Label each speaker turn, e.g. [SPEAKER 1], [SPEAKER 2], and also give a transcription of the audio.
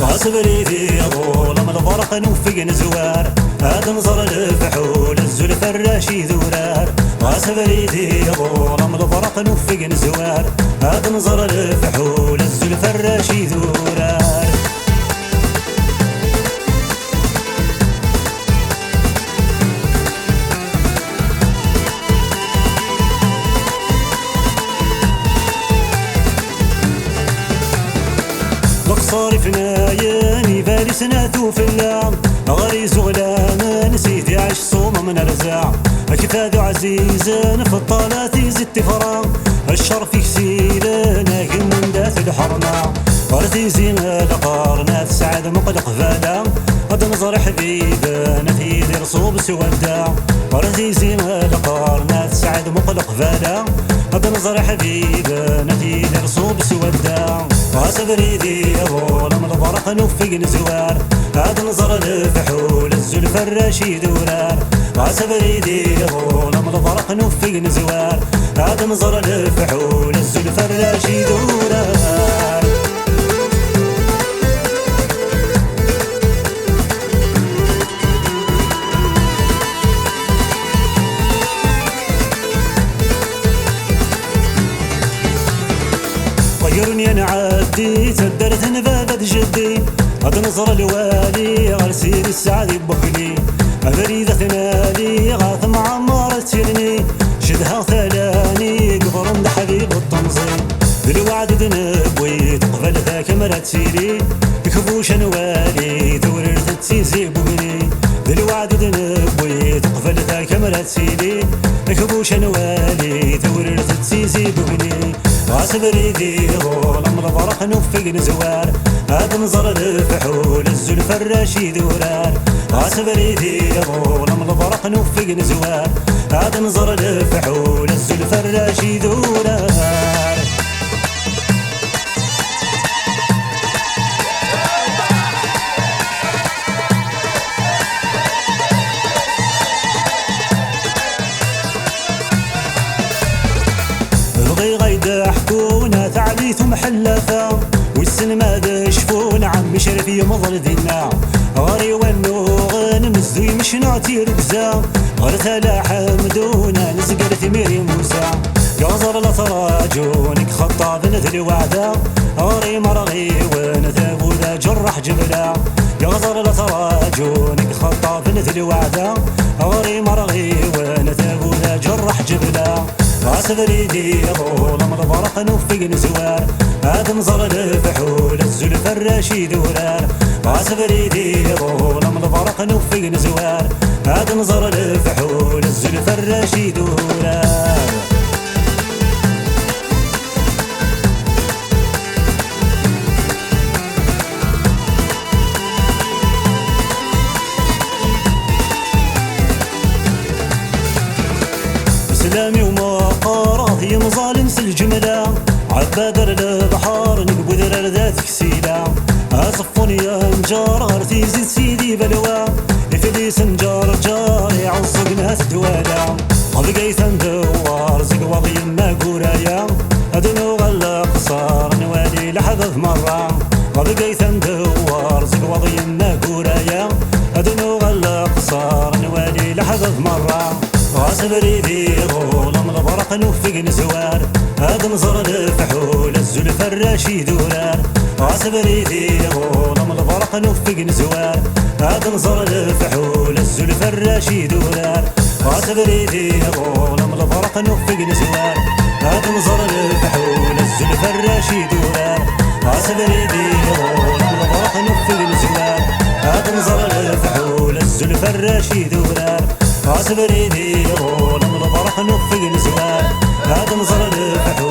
[SPEAKER 1] واسبريدي ظلم البرق نوفق نزوار هذا نظر الفحول الزلف الراشي ذورار واسبريدي ظلم البرق نوفق نزوار هذا نظر الفحول الزلف الراشي ذورار صار فناياني فارس ناثو في اللام غريز غلام نسيت عش صوم من الرزاع كفاد عزيزا في الطالات زدت فرام الشرف كسيلنا كل من دات الحرمة ورثي زينة لقارنات سعد مقلق فالا غد نظر حبيبا نثيد رصوب سودا ورثي زينة لقارنات سعد مقلق فالا غد نظر حبيبا نثيد رصوب سودا واسبريدي ظلم البرق نوفق نزوار هذا نظر الفحول الزلف الراشي دورار واسبريدي ظلم البرق نوفق نزوار هذا نظر الفحول الزلف الراشي دورار طيرني انا عدي تدرت نبادة جدي هذا نظر الوالي غرسيل السعد بوكلي بريدة ثنالي غاث معمارة تيرني شدها ثلاني قبر مد حبيب التنظيم بالوعد دنبوي تقبل ذاك مرات سيري كفوش نوالي توررت تسيزي بوكلي بالوعد دنبوي تقبل ذاك مرات سيري كفوش نوالي توررت تسيزي بوكلي واسبريدي ظلم البرق نوفق نزوار هذا نظر الفحول الزلف الراشي دورار واسبريدي ظلم البرق نوفق نزوار هذا نظر الفحول الزلف الراشي دورار حكونا تعليث محلفة والسلمى دشفون عم شرفي مظل دينا غاري والنوغن مزوي مش نعطي ركزة غرتها حمدونا نزقر ثميري موسى قازر لتراجونك خطا بنت الوعدة غاري مرغي ونثابو ذا جرح جبلا قازر لتراجونك خطا بنت الوعدة غاري مرغي ونثابو ذا جرح جبلا واسبريدي ظلم البرق نوفق نزوار هذا نظر الفحول الزلف الراشي دورار واسبريدي ظلم البرق نوفق نزوار هذا نظر الفحول الزلف الراشي دورار سلامي ومقاراضي مظالم الجملة عبادر البحر نقبو ذرر ذات كسيلة أصفوني يا نجار غرتي زيد سيدي بلوى إفليس نجار جار يعصق ناس دوالة بقيت ندوار زق وضي ما قرايا أدنو غلا قصار نوالي لحظة مرة بقيت ندوار زق وضي ما قرايا أدنو غلا قصار نوالي لحظة مرة واسبريدي ظلم البرق نوفق نزوار هذا نظر الفحول الزلف الراشي دورار واسبريدي ظلم البرق نوفق نزوار هذا نظر الفحول الزلف الراشي دورار واسبريدي ظلم البرق نوفق نزوار هذا نظر الفحول الزلف الراشي دورار واسبريدي ظلم البرق نوفق نزوار هذا نظر الفحول الزلف الراشي دورار واسبريدي ظلم البرق نوفق نزوار هذا نظر الفحول